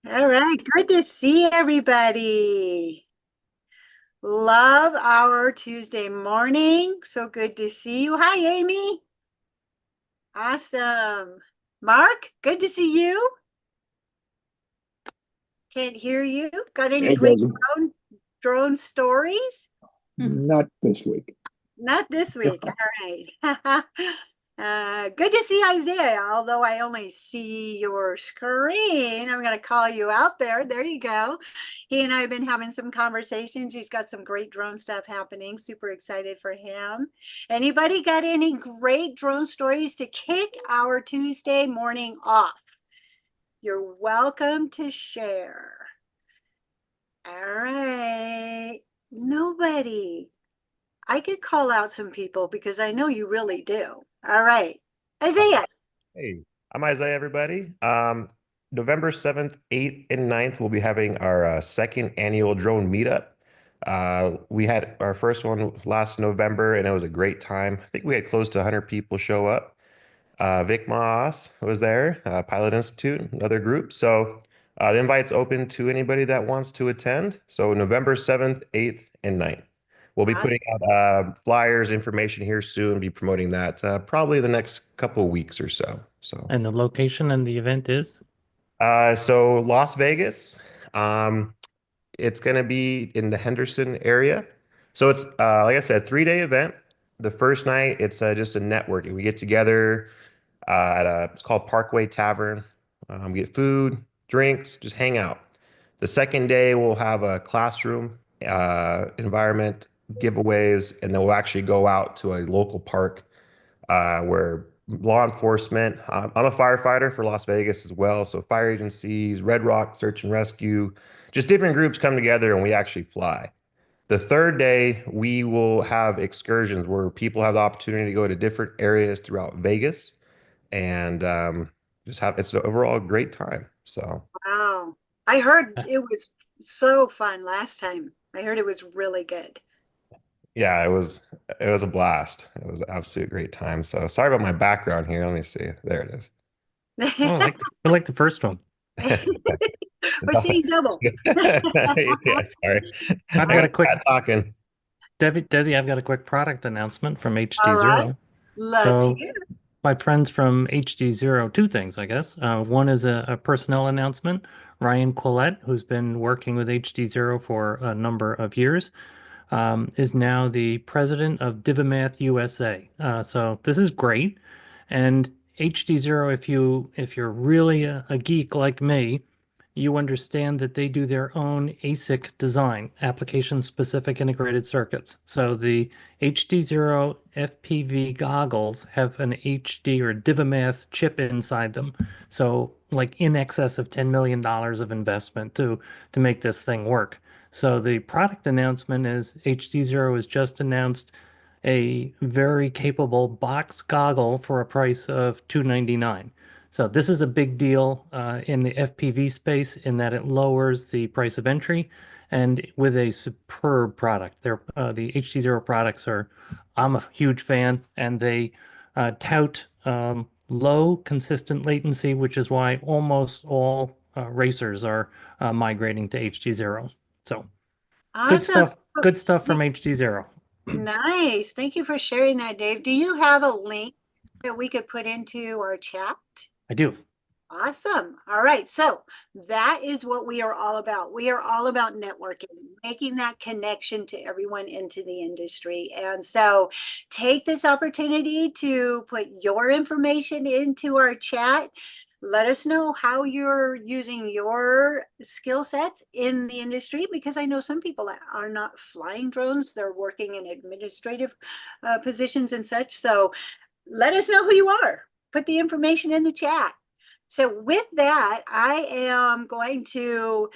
All right, good to see everybody. Love our Tuesday morning. So good to see you. Hi, Amy. Awesome. Mark, good to see you. Can't hear you. Got any It great doesn't, drone stories? not this week. Not this week. All right. Good to see Isaiah, although I only see your screen. I'm going to call you out there. There you go. He and I have been having some conversations. He's got some great drone stuff happening. Super excited for him. Anybody got any great drone stories to kick our Tuesday morning off? You're welcome to share. All right. Nobody. I could call out some people because I know you really do. All right. Isaiah. Hey, I'm Isaiah, everybody. November 7th, 8th, and 9th, we'll be having our second annual drone meetup. We had our first one last November, and it was a great time. I think we had close to 100 people show up. Vic Moss was there, Pilot Institute, another group. So the invite's open to anybody that wants to attend. So November 7th, 8th, and 9th. We'll be putting out flyers, information here soon, be promoting that probably the next couple of weeks or so. So, And the location and the event is? so Las Vegas, um, it's going to be in the Henderson area. So it's like I said, 3-day event. The first night, it's just a networking. We get together it's called Parkway Tavern. We get food, drinks, just hang out. The second day, we'll have a classroom environment, giveaways, and then we'll actually go out to a local park where law enforcement, I'm a firefighter for Las Vegas as well. So fire agencies, Red Rock Search and Rescue, just different groups come together and we actually fly. The third day, we will have excursions where people have the opportunity to go to different areas throughout Vegas and just have it's an overall great time. So Wow. I heard it was so fun last time. I heard it was really good. yeah, it was a blast. It was an absolute great time. So sorry about my background here. Let me see. There it is. Oh, I like the first one. We're seeing double. Yeah, sorry. I I've got got a quick Pat talking. Desi, I've got a quick product announcement from All right. HD0. Let's So hear. my friends from HD0, two things, I guess. One is a personnel announcement. Ryan Quillette, who's been working with HD0 for a number of years, is now the president of Divimath USA. So this is great. And HD0, if you're really a geek like me, you understand that they do their own ASIC design, application-specific integrated circuits. So the HD0 FPV goggles have an HD or Divimath chip inside them. So like in excess of $10 million of investment to make this thing work. So the product announcement is HD0 has just announced a very capable box goggle for a price of $299. So this is a big deal in the FPV space in that it lowers the price of entry and with a superb product. The HD0 products are, I'm a huge fan, and they tout low consistent latency, which is why almost all racers are migrating to HD0. So Awesome. good stuff from HD0. Nice. Thank you for sharing that, Dave. Do you have a link that we could put into our chat? I do. Awesome. All right. So that is what we are all about. We are all about networking, making that connection to everyone into the industry. And so take this opportunity to put your information into our chat. Let us know how you're using your skill sets in the industry, because I know some people are not flying drones. They're working in administrative positions and such. So let us know who you are. Put the information in the chat. So with that, I am going to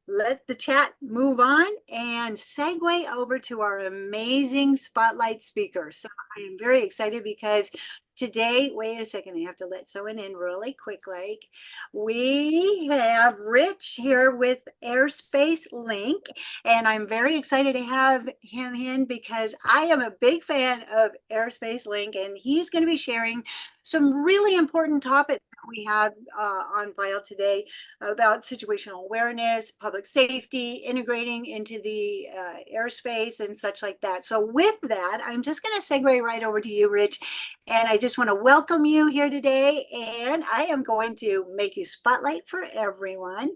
let the chat move on and segue over to our amazing spotlight speaker. So I am very excited because today, wait a second, I have to let someone in really quick. Like, we have Rich here with Airspace Link, and I'm very excited to have him in because I am a big fan of Airspace Link, and he's going to be sharing some really important topics we have on file today about situational awareness, public safety, integrating into the airspace and such like that. So with that, I'm just going to segue right over to you, Rich. And I just want to welcome you here today. And I am going to make you spotlight for everyone.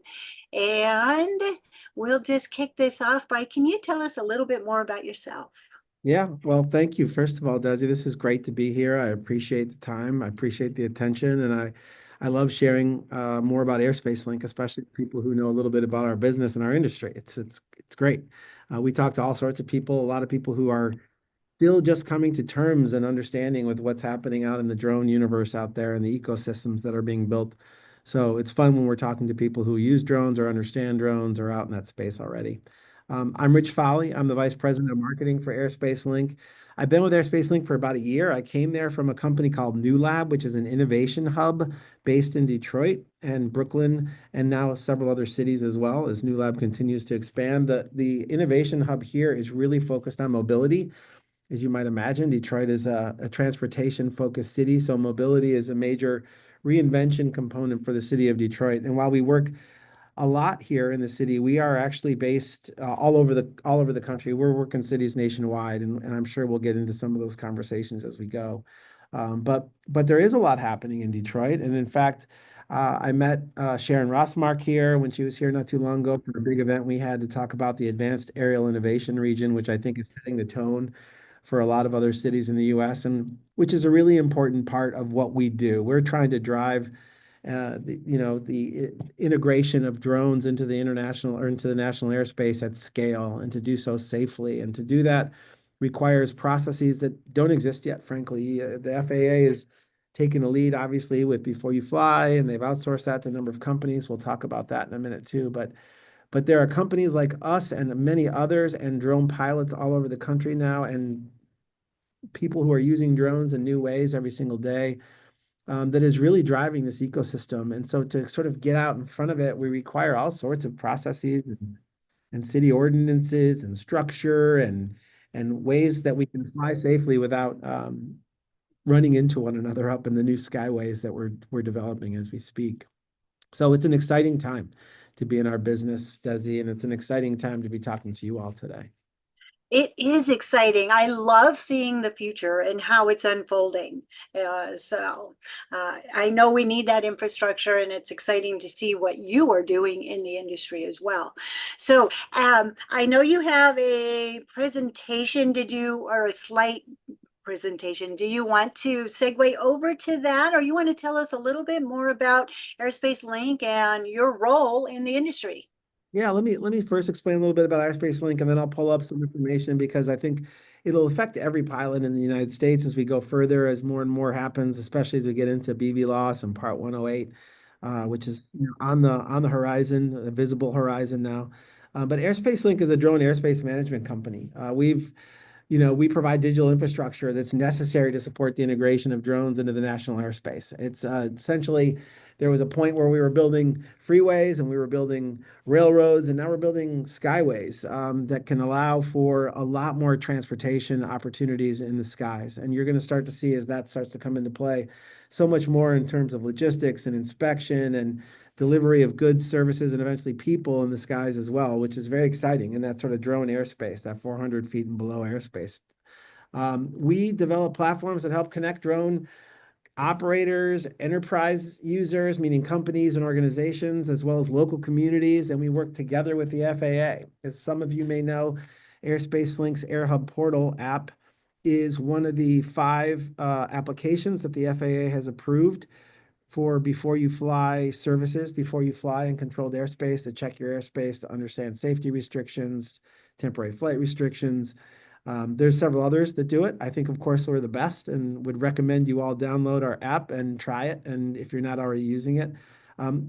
And we'll just kick this off by, can you tell us a little bit more about yourself? Yeah, well, thank you. First of all, Desi, this is great to be here. I appreciate the time. I appreciate the attention, and I love sharing more about Airspace Link, especially people who know a little bit about our business and our industry. It's great. We talk to all sorts of people, a lot of people who are still just coming to terms and understanding with what's happening out in the drone universe out there and the ecosystems that are being built. So it's fun when we're talking to people who use drones or understand drones or out in that space already. I'm Rich Fahle. I'm the Vice President of Marketing for Airspace Link. I've been with Airspace Link for about a year. I came there from a company called New Lab, which is an innovation hub based in Detroit and Brooklyn, and now several other cities as well, as New Lab continues to expand. The innovation hub here is really focused on mobility. As you might imagine, Detroit is a transportation-focused city, so mobility is a major reinvention component for the city of Detroit. And while we work a lot here in the city, we are actually based all over the country. We're working cities nationwide, and I'm sure we'll get into some of those conversations as we go. But there is a lot happening in Detroit, and in fact, I met Sharon Rossmark here when she was here not too long ago for a big event we had to talk about the Advanced Aerial Innovation Region, which I think is setting the tone for a lot of other cities in the U.S., and which is a really important part of what we do. We're trying to drive the integration of drones into the international or into the national airspace at scale, and to do so safely. And to do that requires processes that don't exist yet, frankly. The FAA is taking a lead, obviously, with Before You Fly, and they've outsourced that to a number of companies. We'll talk about that in a minute too. But there are companies like us and many others and drone pilots all over the country now, and people who are using drones in new ways every single day, that is really driving this ecosystem. And so to sort of get out in front of it, we require all sorts of processes and city ordinances and structure and ways that we can fly safely without running into one another up in the new skyways that we're developing as we speak. So it's an exciting time to be in our business, Desi, and it's an exciting time to be talking to you all today. It is exciting. I love seeing the future and how it's unfolding. I know we need that infrastructure, and it's exciting to see what you are doing in the industry as well. So I know you have a presentation to do, or a slight presentation. Do you want to segue over to that, or you want to tell us a little bit more about Airspace Link and your role in the industry? Yeah, let me first explain a little bit about Airspace Link, and then I'll pull up some information because I think it'll affect every pilot in the United States as we go further, as more and more happens, especially as we get into BVLOS and Part 108, which is on the horizon, the visible horizon now. But Airspace Link is a drone airspace management company. We provide digital infrastructure that's necessary to support the integration of drones into the national airspace. It's essentially, there was a point where we were building freeways and we were building railroads, and now we're building skyways that can allow for a lot more transportation opportunities in the skies. And you're going to start to see, as that starts to come into play, so much more in terms of logistics and inspection and delivery of goods, services, and eventually people in the skies as well, which is very exciting in that sort of drone airspace, that 400 feet and below airspace. We develop platforms that help connect drone operators, enterprise users, meaning companies and organizations, as well as local communities, and we work together with the FAA. As some of you may know, Airspace Link's AirHub Portal app is one of the 5 applications that the FAA has approved for Before You Fly services, before you fly in controlled airspace, to check your airspace, to understand safety restrictions, temporary flight restrictions. There's several others that do it. I think, of course, we're the best and would recommend you all download our app and try it, and if you're not already using it.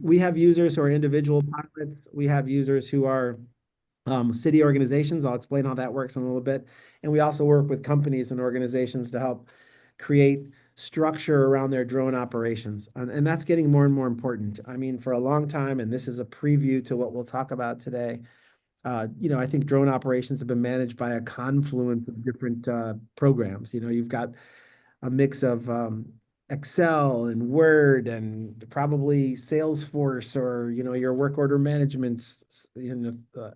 We have users who are individual pilots. We have users who are city organizations. I'll explain how that works in a little bit. And we also work with companies and organizations to help create structure around their drone operations. And that's getting more and more important. I mean, for a long time, and this is a preview to what we'll talk about today, I think drone operations have been managed by a confluence of different programs. You've got a mix of Excel and Word and probably Salesforce or your work order management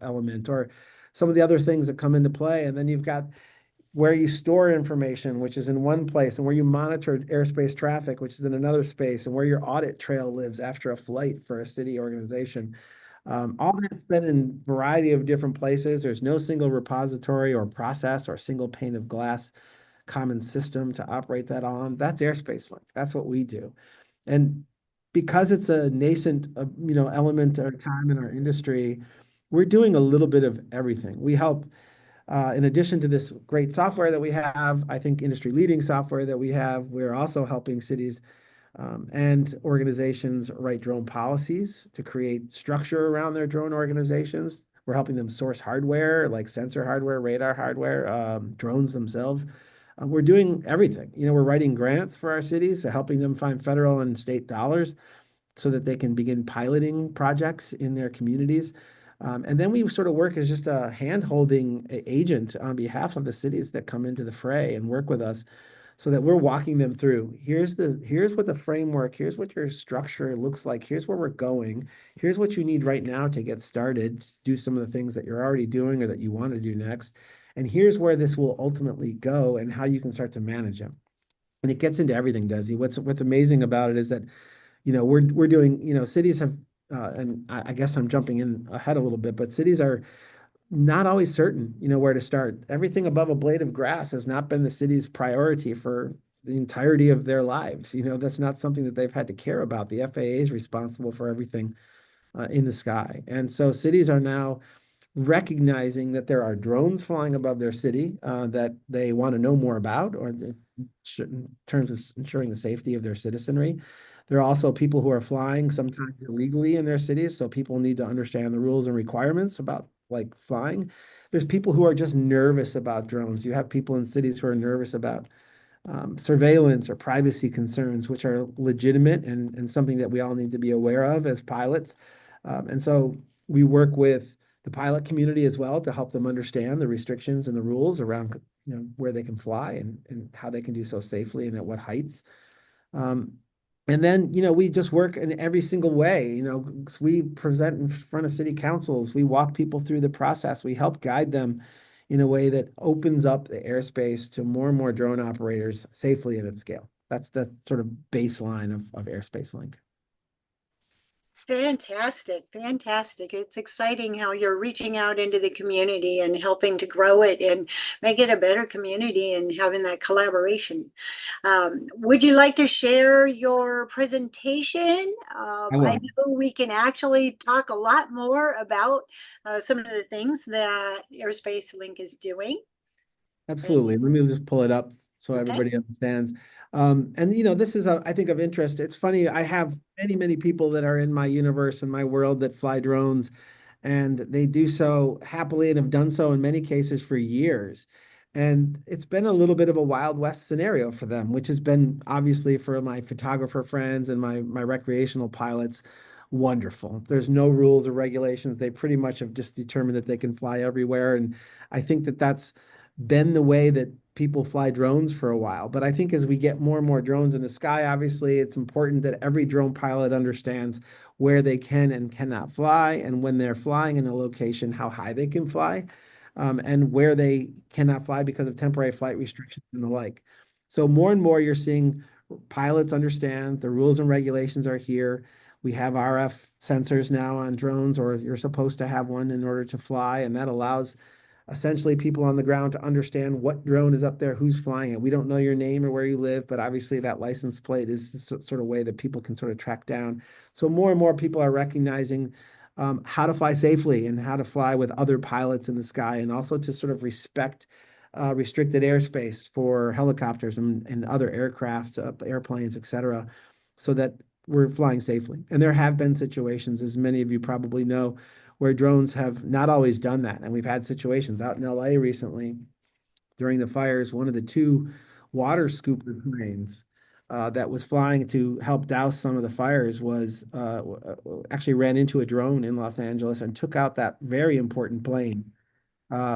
element or some of the other things that come into play. And then you've got where you store information, which is in one place, and where you monitor airspace traffic, which is in another space, and where your audit trail lives after a flight for a city organization. All that's been in a variety of different places. There's no single repository or process or single pane of glass common system to operate that on. That's Airspace Link. That's what we do. And because it's a nascent, element or time in our industry, we're doing a little bit of everything. We help, in addition to this great software that we have, I think industry leading software that we have, we're also helping cities and organizations write drone policies to create structure around their drone organizations. We're helping them source hardware like sensor hardware, radar hardware, drones themselves. We're doing everything. We're writing grants for our cities, so helping them find federal and state dollars so that they can begin piloting projects in their communities. And then we sort of work as just a hand-holding agent on behalf of the cities that come into the fray and work with us so that we're walking them through. Here's what the framework, here's what your structure looks like, here's where we're going, here's what you need right now to get started, do some of the things that you're already doing or that you want to do next. And here's where this will ultimately go and how you can start to manage it. And it gets into everything, Desi. What's amazing about it is that, we're doing, cities have, and I guess I'm jumping in ahead a little bit, but cities are not always certain, where to start. Everything above a blade of grass has not been the city's priority for the entirety of their lives. That's not something that they've had to care about. The FAA is responsible for everything in the sky. And so cities are now recognizing that there are drones flying above their city that they want to know more about, or in terms of ensuring the safety of their citizenry. There are also people who are flying sometimes illegally in their cities, so people need to understand the rules and requirements about like flying. There's people who are just nervous about drones. You have people in cities who are nervous about surveillance or privacy concerns, which are legitimate and something that we all need to be aware of as pilots. And so we work with the pilot community as well to help them understand the restrictions and the rules around where they can fly and how they can do so safely and at what heights. Um, and then, we just work in every single way. We present in front of city councils. We walk people through the process. We help guide them in a way that opens up the airspace to more and more drone operators safely and at scale. That's the sort of baseline of Airspace Link. Fantastic, fantastic. It's exciting how you're reaching out into the community and helping to grow it and make it a better community and having that collaboration. Would you like to share your presentation? I I will. know we can actually talk a lot more about some of the things that Airspace Link is doing. Absolutely. Let me just pull it up so Okay. everybody understands. And this is, I think, of interest. It's funny, I have many, many people that are in my universe and my world that fly drones, and they do so happily and have done so in many cases for years. And it's been a little bit of a Wild West scenario for them, which has been obviously for my photographer friends and my recreational pilots, wonderful. There's no rules or regulations. They pretty much have just determined that they can fly everywhere. And I think that that's been the way that people fly drones for a while. But I think as we get more and more drones in the sky, obviously it's important that every drone pilot understands where they can and cannot fly, and when they're flying in a location, how high they can fly, and where they cannot fly because of temporary flight restrictions and the like. So more and more you're seeing pilots understand the rules and regulations are here. We have RF sensors now on drones, or you're supposed to have one in order to fly, and that allows essentially people on the ground to understand what drone is up there, who's flying it. We don't know your name or where you live, but obviously that license plate is the sort of way that people can sort of track down. So more and more people are recognizing how to fly safely and how to fly with other pilots in the sky, and also to sort of respect restricted airspace for helicopters and other aircraft, airplanes, et cetera, so that we're flying safely. And there have been situations, as many of you probably know, where drones have not always done that. And we've had situations out in LA recently during the fires. One of the two water scooper planes that was flying to help douse some of the fires was actually ran into a drone in Los Angeles and took out that very important plane.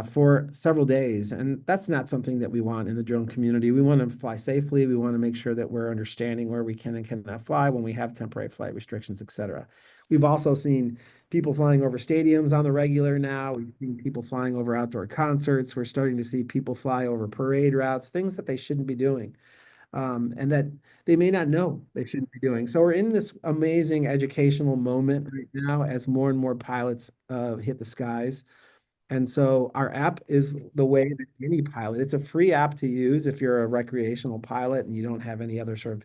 for several days. And that's not something that we want in the drone community. We want to fly safely. We want to make sure that we're understanding where we can and cannot fly when we have temporary flight restrictions, et cetera. We've also seen people flying over stadiums on the regular now. We've seen people flying over outdoor concerts. We're starting to see people fly over parade routes, things that they shouldn't be doing, and that they may not know they shouldn't be doing. So we're in this amazing educational moment right now as more and more pilots hit the skies. And so our app is the way that any pilot, it's a free app to use if you're a recreational pilot and you don't have any other sort of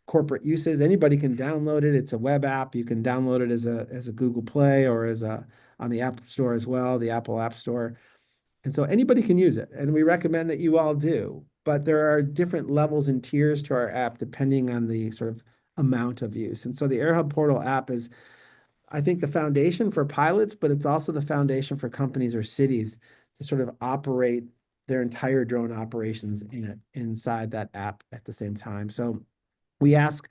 corporate uses. Anybody can download it. It's a web app. You can download it as a Google Play or as a on the App Store as well, the Apple App Store. And so anybody can use it. And we recommend that you all do. But there are different levels and tiers to our app depending on the sort of amount of use. And so the AirHub Portal app is, I think, the foundation for pilots, but it's also the foundation for companies or cities to sort of operate their entire drone operations in it inside that app at the same time. So we ask,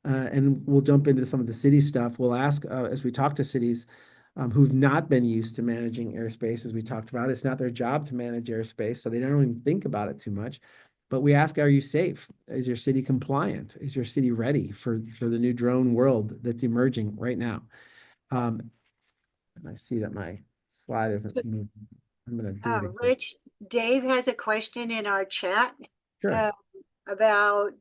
and we'll jump into some of the city stuff. We'll ask as we talk to cities who've not been used to managing airspace, as we talked about. It's not their job to manage airspace, so they don't even think about it too much. But we ask, are you safe? Is your city compliant? Is your city ready for the new drone world that's emerging right now? And I see that my slide isn't moving. I'm going to do it again. Rich, Dave has a question in our chat Sure. About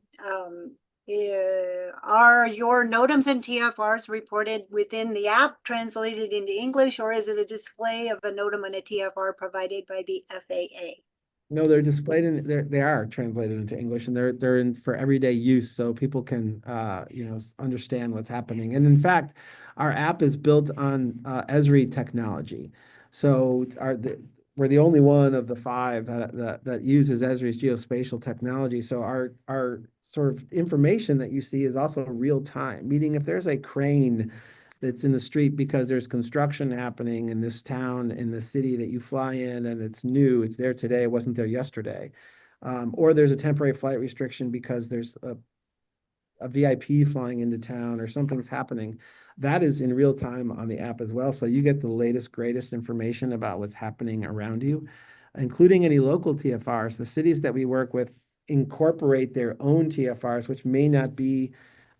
are your NOTAMs and TFRs reported within the app, translated into English, or is it a display of a NOTAM and a TFR provided by the FAA? No, they're displayed in they are translated into English, and they're in for everyday use, so people can understand what's happening. And in fact, our app is built on Esri technology. So we're the only one of the five that uses Esri's geospatial technology. So our sort of information that you see is also real time, meaning if there's a crane that's in the street because there's construction happening in this town, in the city that you fly in, and it's new, it's there today, it wasn't there yesterday. Or there's a temporary flight restriction because there's a VIP flying into town or something's happening. That is in real time on the app as well. So you get the latest, greatest information about what's happening around you, including any local TFRs. The cities that we work with incorporate their own TFRs, which may not be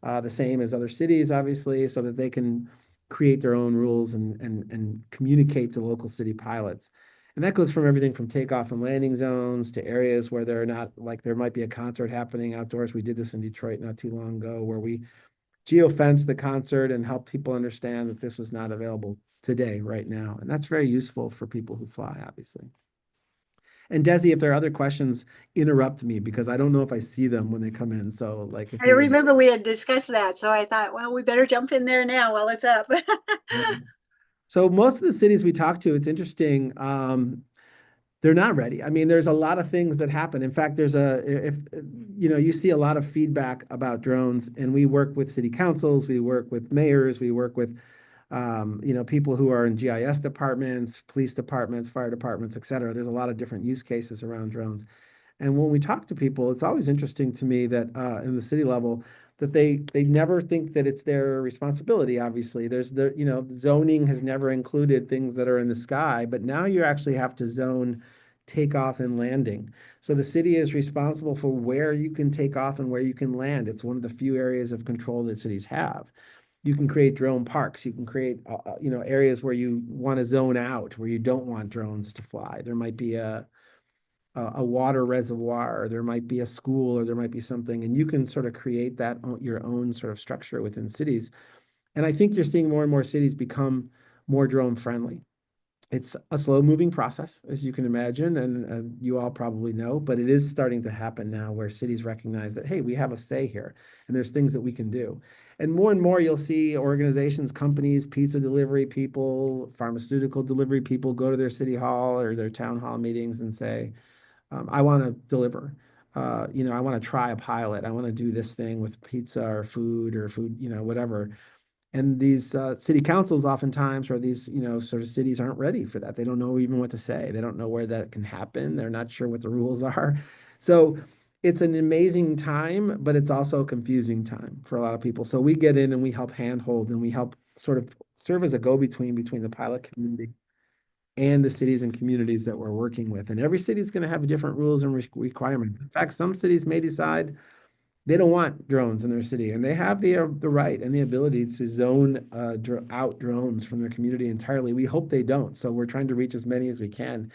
the same as other cities, obviously, so that they can create their own rules and communicate to local city pilots. And that goes from everything from takeoff and landing zones to areas where they're not, like there might be a concert happening outdoors. We did this in Detroit not too long ago, where we geofence the concert and help people understand that this was not available today, right now. And that's very useful for people who fly, obviously. And Desi, if there are other questions, interrupt me because I don't know if I see them when they come in. So like if I you remember we had discussed that, so I thought, well, we better jump in there now while it's up. So most of the cities we talk to, it's interesting. They're not ready. I mean, there's a lot of things that happen. In fact, if you see a lot of feedback about drones, and we work with city councils, we work with mayors, we work with people who are in GIS departments, police departments, fire departments, et cetera. There's a lot of different use cases around drones. And when we talk to people, it's always interesting to me that in the city level, that they never think that it's their responsibility. Obviously, there's zoning has never included things that are in the sky, but now you actually have to zone takeoff and landing. So the city is responsible for where you can take off and where you can land. It's one of the few areas of control that cities have. You can create drone parks. You can create areas where you want to zone out, where you don't want drones to fly. There might be a water reservoir, or there might be a school, or there might be something, and you can sort of create that your own sort of structure within cities. And I think you're seeing more and more cities become more drone friendly. It's a slow moving process, as you can imagine, and you all probably know, but it is starting to happen now where cities recognize that, hey, we have a say here, and there's things that we can do. And more you'll see organizations, companies, pizza delivery people, pharmaceutical delivery people go to their city hall or their town hall meetings and say, I want to deliver. I want to try a pilot. I want to do this thing with pizza or food, whatever. And these city councils oftentimes, or these, sort of cities aren't ready for that. They don't know even what to say. They don't know where that can happen. They're not sure what the rules are. So it's an amazing time, but it's also a confusing time for a lot of people. So we get in and we help handhold and we help sort of serve as a go-between between the pilot community and the cities and communities that we're working with. And every city is going to have different rules and requirements. In fact, some cities may decide they don't want drones in their city, and they have the right and the ability to zone out drones from their community entirely. We hope they don't. So we're trying to reach as many as we can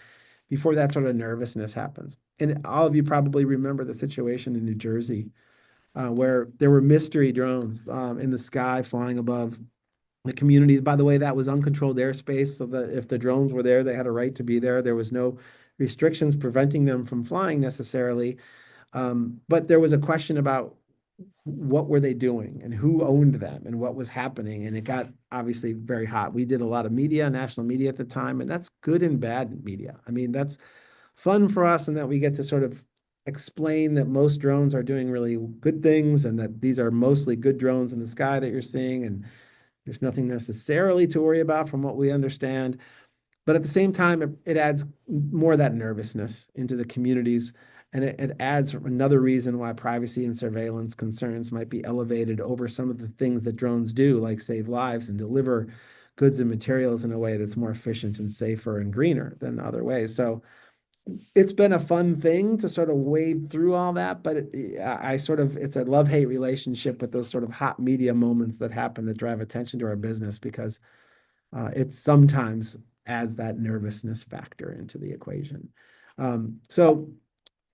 before that sort of nervousness happens. And all of you probably remember the situation in New Jersey where there were mystery drones in the sky flying above the community. By the way, that was uncontrolled airspace, so that if the drones were there, they had a right to be there. There was no restrictions preventing them from flying necessarily. But there was a question about what were they doing and who owned them and what was happening. And it got obviously very hot. We did a lot of media, national media at the time, and that's good and bad media. I mean, that's fun for us in that we get to sort of explain that most drones are doing really good things and that these are mostly good drones in the sky that you're seeing. And there's nothing necessarily to worry about from what we understand. But at the same time, it adds more of that nervousness into the communities. And it adds another reason why privacy and surveillance concerns might be elevated over some of the things that drones do, like save lives and deliver goods and materials in a way that's more efficient and safer and greener than other ways. So it's been a fun thing to sort of wade through all that, but it's a love-hate relationship with those sort of hot media moments that happen that drive attention to our business because it sometimes adds that nervousness factor into the equation. So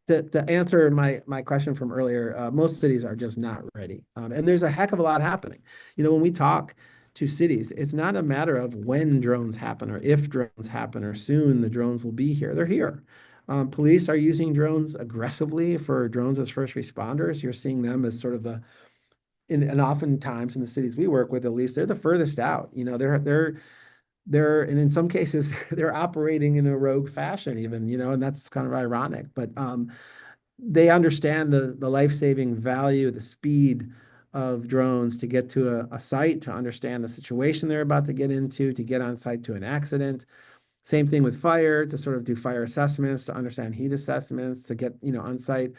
to answer my question from earlier, most cities are just not ready. And there's a heck of a lot happening. You know, when we talk to cities, it's not a matter of when drones happen or if drones happen or soon the drones will be here. They're here. Police are using drones aggressively for drones as first responders. You're seeing them as sort of and oftentimes in the cities we work with, at least they're the furthest out. You know, and in some cases they're operating in a rogue fashion even, you know, and that's kind of ironic, but they understand the life-saving value, the speed of drones to get to a site, to understand the situation they're about to get into, to get on site to an accident. Same thing with fire, to sort of do fire assessments, to understand heat assessments, to get, you know, on site.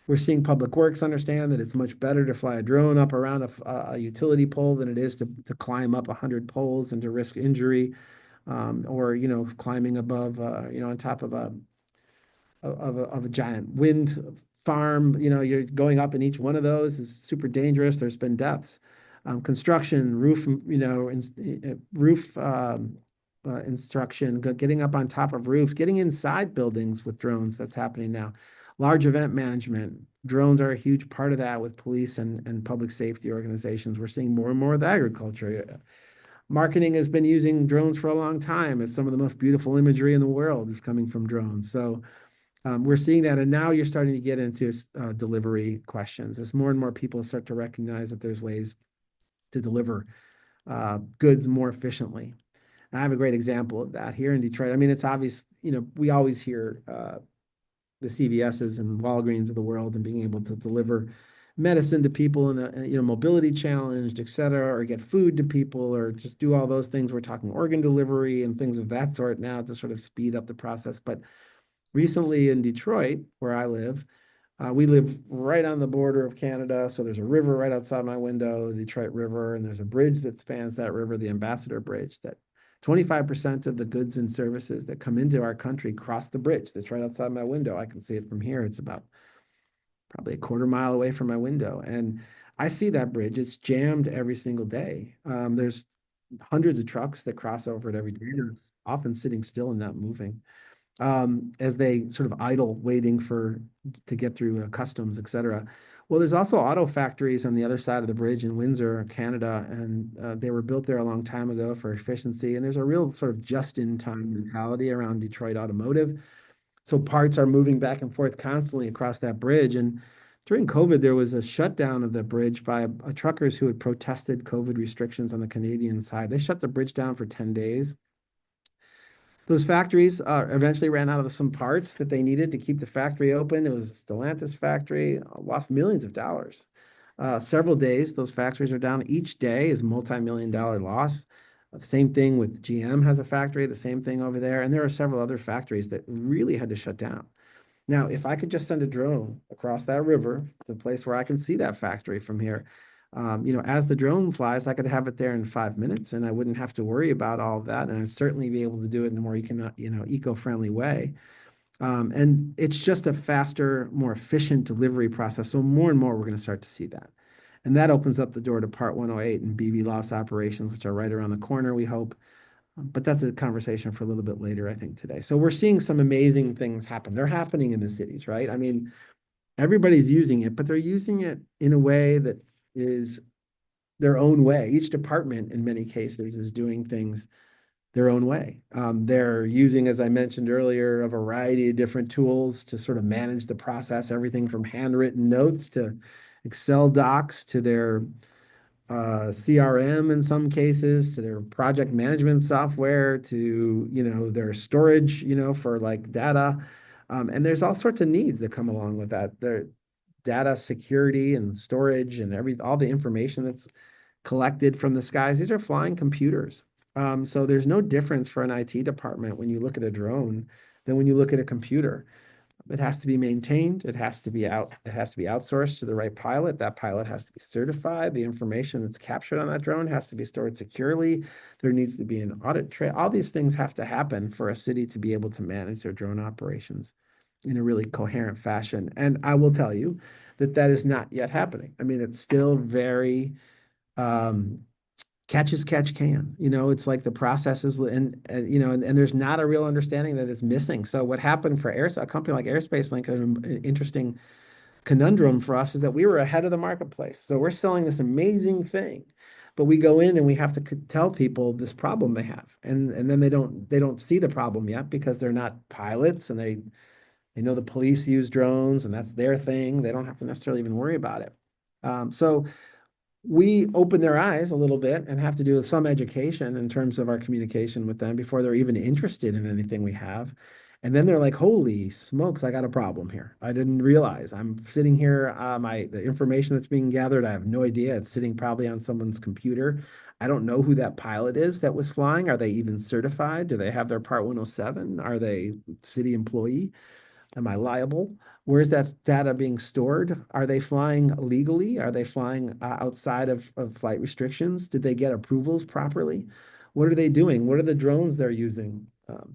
We're seeing public works understand that it's much better to fly a drone up around a utility pole than it is to climb up 100 poles and to risk injury, or, you know, climbing above, you know, on top of a giant wind farm. You know, you're going up in each one of those is super dangerous. There's been deaths. Construction, roof, you know, roof instruction, getting up on top of roofs, getting inside buildings with drones. That's happening now. Large event management. Drones are a huge part of that with police and public safety organizations. We're seeing more and more with agriculture. Marketing has been using drones for a long time. It's some of the most beautiful imagery in the world is coming from drones. So we're seeing that. And now you're starting to get into delivery questions as more and more people start to recognize that there's ways to deliver goods more efficiently. And I have a great example of that here in Detroit. I mean, it's obvious, you know, we always hear the CVSs and Walgreens of the world and being able to deliver medicine to people in a, you know, mobility challenged, et cetera, or get food to people or just do all those things. We're talking organ delivery and things of that sort now to sort of speed up the process. But recently in Detroit, where I live, we live right on the border of Canada. So there's a river right outside my window, the Detroit River, and there's a bridge that spans that river, the Ambassador Bridge, that 25% of the goods and services that come into our country cross the bridge that's right outside my window. I can see it from here. It's about probably a quarter mile away from my window. And I see that bridge. It's jammed every single day. There's hundreds of trucks that cross over it every day. They're often sitting still and not moving as they sort of idle, waiting to get through customs, et cetera. Well, there's also auto factories on the other side of the bridge in Windsor, Canada, and they were built there a long time ago for efficiency. And there's a real sort of just-in-time mentality around Detroit automotive. So parts are moving back and forth constantly across that bridge. And during COVID, there was a shutdown of the bridge by truckers who had protested COVID restrictions on the Canadian side. They shut the bridge down for 10 days. Those factories eventually ran out of some parts that they needed to keep the factory open. It was a Stellantis factory, lost millions of dollars. Several days, those factories are down. Each day is multi-million-dollar loss. The same thing with GM has a factory, the same thing over there. And there are several other factories that really had to shut down. Now, if I could just send a drone across that river to the place where I can see that factory from here, As the drone flies, I could have it there in 5 minutes, and I wouldn't have to worry about all of that, and I'd certainly be able to do it in a more eco-friendly way. And it's just a faster, more efficient delivery process. So more and more, we're going to start to see that. And that opens up the door to Part 108 and BB loss operations, which are right around the corner, we hope. But that's a conversation for a little bit later, I think, today. So we're seeing some amazing things happen. They're happening in the cities, right? I mean, everybody's using it, but they're using it in a way that is their own way. Each department, in many cases, is doing things their own way. They're using, as I mentioned earlier, a variety of different tools to sort of manage the process, everything from handwritten notes to Excel docs to their CRM in some cases, to their project management software, to their storage, for like data. And there's all sorts of needs that come along with that. Their data security and storage and all the information that's collected from the skies. These are flying computers. So there's no difference for an IT department when you look at a drone than when you look at a computer. It has to be maintained. It has to be outsourced to the right pilot. That pilot has to be certified. The information that's captured on that drone has to be stored securely. There needs to be an audit trail. All these things have to happen for a city to be able to manage their drone operations in a really coherent fashion. And I will tell you that is not yet happening. I mean, it's still very um, catch as catch can. It's like the process is, and there's not a real understanding that it's missing. So what happened for a company like Airspace Link, an interesting conundrum for us is that we were ahead of the marketplace. So we're selling this amazing thing, but we go in and we have to tell people this problem they have, and then they don't see the problem yet because they're not pilots, and they know the police use drones and that's their thing. They don't have to necessarily even worry about it. So we open their eyes a little bit and have to do some education in terms of our communication with them before they're even interested in anything we have. And then they're like, holy smokes, I got a problem here. I didn't realize. I'm sitting here, the information that's being gathered, I have no idea. It's sitting probably on someone's computer. I don't know who that pilot is that was flying. Are they even certified? Do they have their Part 107? Are they city employee? Am I liable? Where's that data being stored? Are they flying legally? Are they flying outside of flight restrictions? Did they get approvals properly? What are they doing? What are the drones they're using?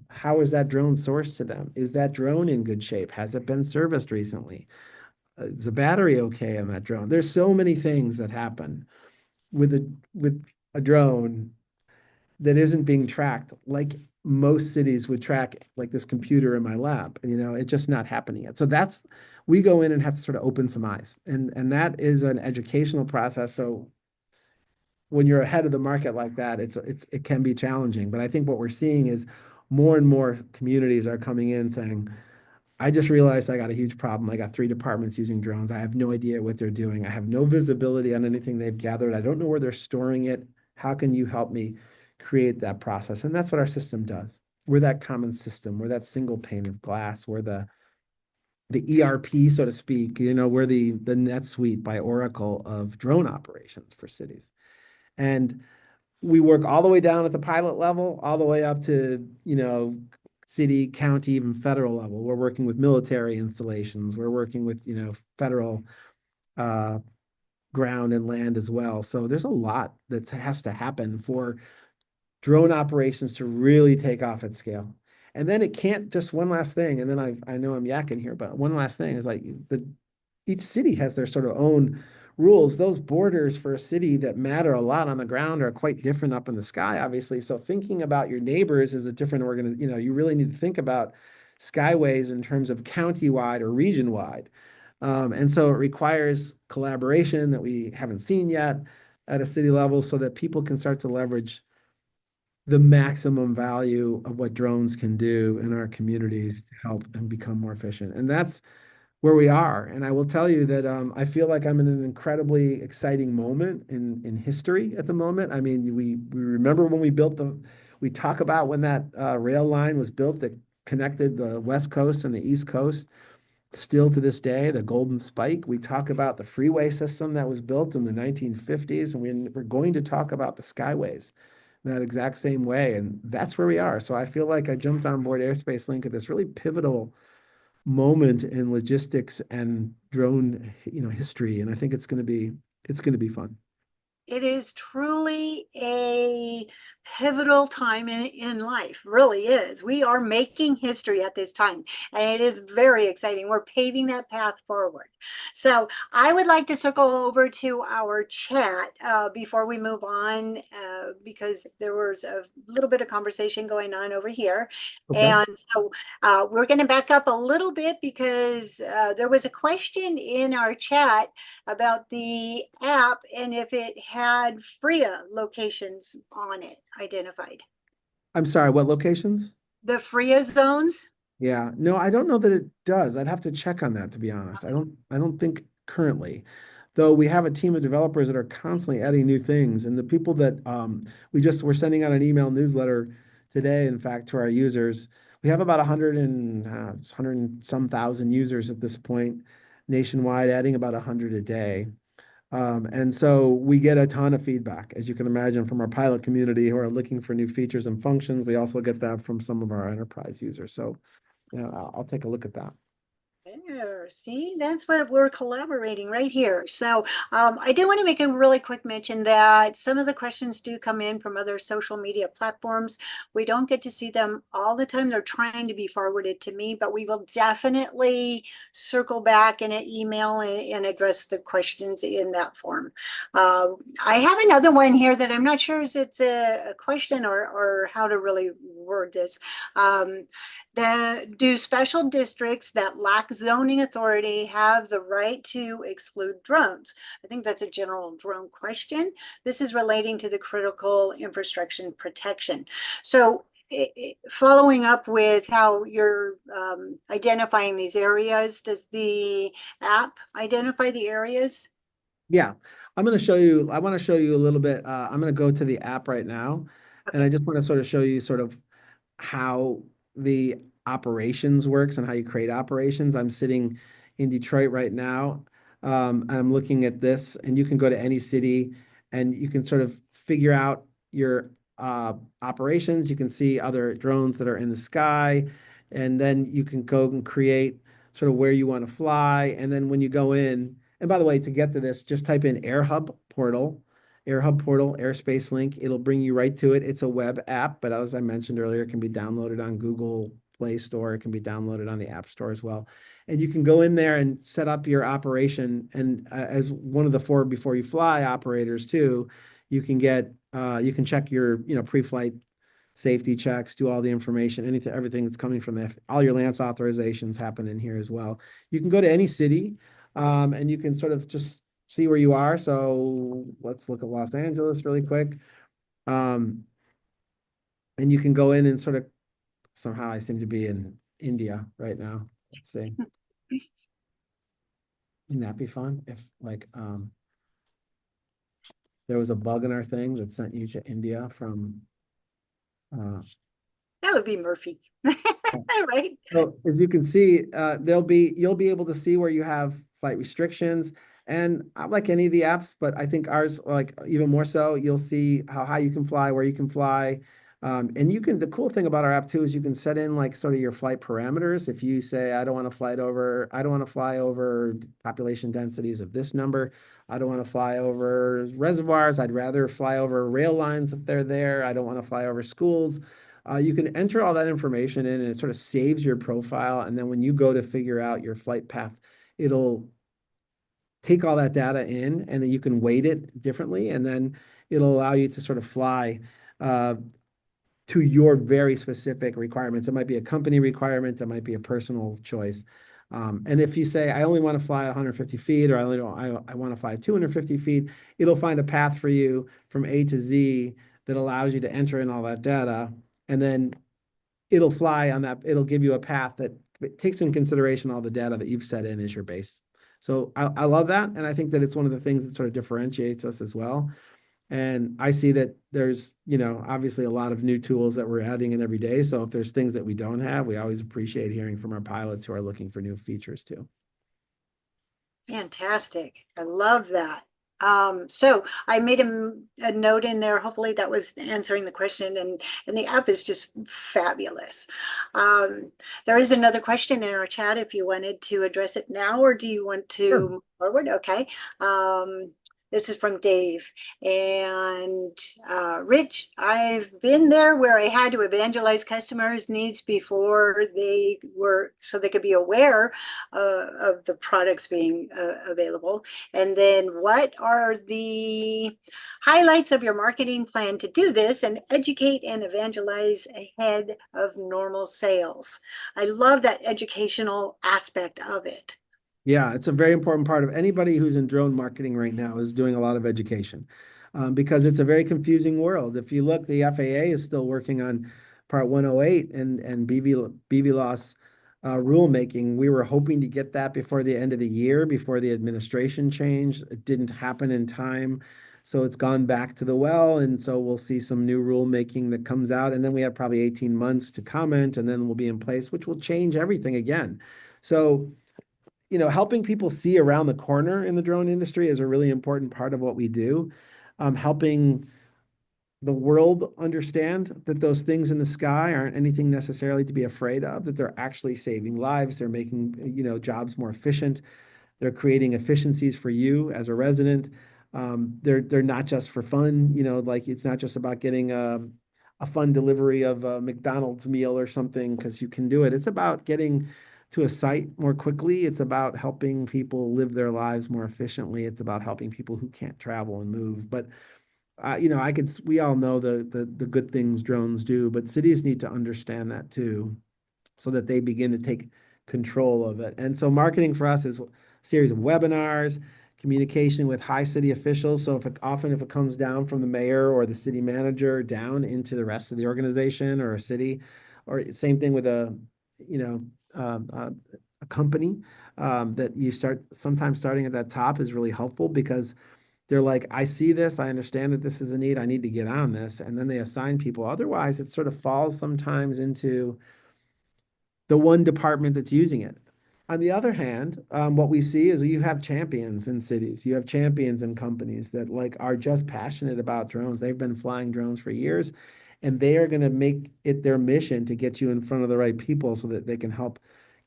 How is that drone sourced to them? Is that drone in good shape? Has it been serviced recently? Is the battery okay on that drone? There's so many things that happen with a drone that isn't being tracked like most cities would track, like this computer in my lab. And, it's just not happening yet. So we go in and have to sort of open some eyes. And that is an educational process. So when you're ahead of the market like that, it can be challenging. But I think what we're seeing is more and more communities are coming in saying, I just realized I got a huge problem. I got 3 departments using drones. I have no idea what they're doing. I have no visibility on anything they've gathered. I don't know where they're storing it. How can you help me create that process? And that's what our system does. We're that common system. We're that single pane of glass. We're the ERP, so to speak. We're the NetSuite by Oracle of drone operations for cities. And we work all the way down at the pilot level, all the way up to, city, county, even federal level. We're working with military installations. We're working with, federal ground and land as well. So there's a lot that has to happen for drone operations to really take off at scale. And then it can't just one last thing. And then I know I'm yakking here, but one last thing is like each city has their sort of own rules. Those borders for a city that matter a lot on the ground are quite different up in the sky, obviously. So thinking about your neighbors is a different organization. You really need to think about skyways in terms of county-wide or region-wide. And so it requires collaboration that we haven't seen yet at a city level so that people can start to leverage the maximum value of what drones can do in our communities to help and become more efficient. And that's where we are. And I will tell you that I feel like I'm in an incredibly exciting moment in history at the moment. I mean, we remember when we talk about when that rail line was built that connected the West Coast and the East Coast. Still to this day, the Golden Spike. We talk about the freeway system that was built in the 1950s, and we're going to talk about the skyways that exact same way. And that's where we are. So I feel like I jumped on board Airspace Link at this really pivotal moment in logistics and drone, history. And I think it's going to be fun. It is truly a pivotal time in life, really is. We are making history at this time, and it is very exciting. We're paving that path forward. So I would like to circle over to our chat before we move on, because there was a little bit of conversation going on over here. Okay. And so we're going to back up a little bit because there was a question in our chat about the app and if it had FRIA locations on it identified. I'm sorry, what locations? The FRIA zones? Yeah, no, I don't know that it does. I'd have to check on that, to be honest. I don't think currently, though we have a team of developers that are constantly adding new things. And the people that we're sending out an email newsletter today, in fact, to our users. We have about 100 and some thousand users at this point nationwide, adding about 100 a day. And so we get a ton of feedback, as you can imagine, from our pilot community who are looking for new features and functions. We also get that from some of our enterprise users. So yeah, I'll take a look at that. There, see, that's what we're collaborating right here. So I do want to make a really quick mention that some of the questions do come in from other social media platforms. We don't get to see them all the time. They're trying to be forwarded to me, but we will definitely circle back in an email and address the questions in that form. I have another one here that I'm not sure if it's a question or how to really word this. Do special districts that lack zoning authority have the right to exclude drones? I think that's a general drone question. This is relating to the critical infrastructure protection. So following up with how you're identifying these areas, does the app identify the areas? Yeah, I want to show you a little bit. I'm going to go to the app right now, and I just want to sort of show you sort of how the operations works and how you create operations. I'm sitting in Detroit right now. I'm looking at this, and you can go to any city and you can sort of figure out your operations. You can see other drones that are in the sky, and then you can go and create sort of where you want to fly. And then when you go in, and by the way, to get to this, just type in AirHub portal, Airspace link. It'll bring you right to it. It's a web app, but as I mentioned earlier, it can be downloaded on Google Play Store. It can be downloaded on the App Store as well. And you can go in there and set up your operation. And as one of the 4 before you fly operators too, you can check your pre-flight safety checks, do all the information, everything that's coming from that. All your LANC authorizations happen in here as well. You can go to any city, and you can sort of just see where you are. So let's look at Los Angeles really quick. And you can go in and sort of, somehow I seem to be in India right now. Let's see. Wouldn't that be fun if there was a bug in our thing that sent you to India from That would be Murphy. Right? So as you can see, you'll be able to see where you have flight restrictions, and like any of the apps, but I think ours, like even more so, you'll see how high you can fly, where you can fly. And the cool thing about our app too is you can set in like sort of your flight parameters. If you say, I don't want to fly over population densities of this number. I don't want to fly over reservoirs. I'd rather fly over rail lines if they're there. I don't want to fly over schools. You can enter all that information in, and it sort of saves your profile. And then when you go to figure out your flight path, it'll take all that data in, and then you can weight it differently. And then it'll allow you to sort of fly to your very specific requirements. It might be a company requirement. It might be a personal choice. And if you say, I only want to fly 150 feet, or I want to fly 250 feet, it'll find a path for you from A to Z that allows you to enter in all that data. And then it'll fly on that. It'll give you a path that takes into consideration all the data that you've set in as your base. So I love that. And I think that it's one of the things that sort of differentiates us as well. And I see that there's, obviously a lot of new tools that we're adding in every day. So if there's things that we don't have, we always appreciate hearing from our pilots who are looking for new features too. Fantastic. I love that. So I made a note in there. Hopefully that was answering the question, and the app is just fabulous. There is another question in our chat if you wanted to address it now, or do you want to move forward? Okay. This is from Dave. And Rich, I've been there where I had to evangelize customers' needs before they were, so they could be aware of the products being available. And then what are the highlights of your marketing plan to do this and educate and evangelize ahead of normal sales? I love that educational aspect of it. Yeah, it's a very important part of anybody who's in drone marketing right now is doing a lot of education, because it's a very confusing world. If you look, the FAA is still working on Part 108 and BVLOS rulemaking. We were hoping to get that before the end of the year, before the administration changed. It didn't happen in time. So it's gone back to the well. And so we'll see some new rulemaking that comes out. And then we have probably 18 months to comment, and then we'll be in place, which will change everything again. So helping people see around the corner in the drone industry is a really important part of what we do. Helping the world understand that those things in the sky aren't anything necessarily to be afraid of, that they're actually saving lives, they're making, jobs more efficient, they're creating efficiencies for you as a resident. They're not just for fun, like it's not just about getting a fun delivery of a McDonald's meal or something because you can do it. It's about getting to a site more quickly. It's about helping people live their lives more efficiently. It's about helping people who can't travel and move. But we all know the good things drones do, but cities need to understand that too, so that they begin to take control of it. And so marketing for us is a series of webinars, communication with high city officials. So if it comes down from the mayor or the city manager down into the rest of the organization or a city, or same thing with you know, a company, that you sometimes starting at that top is really helpful because they're like, I see this, I understand that this is a need, I need to get on this. And then they assign people. Otherwise, it sort of falls sometimes into the one department that's using it. On the other hand, what we see is you have champions in cities, you have champions in companies that are just passionate about drones. They've been flying drones for years, and they are going to make it their mission to get you in front of the right people so that they can help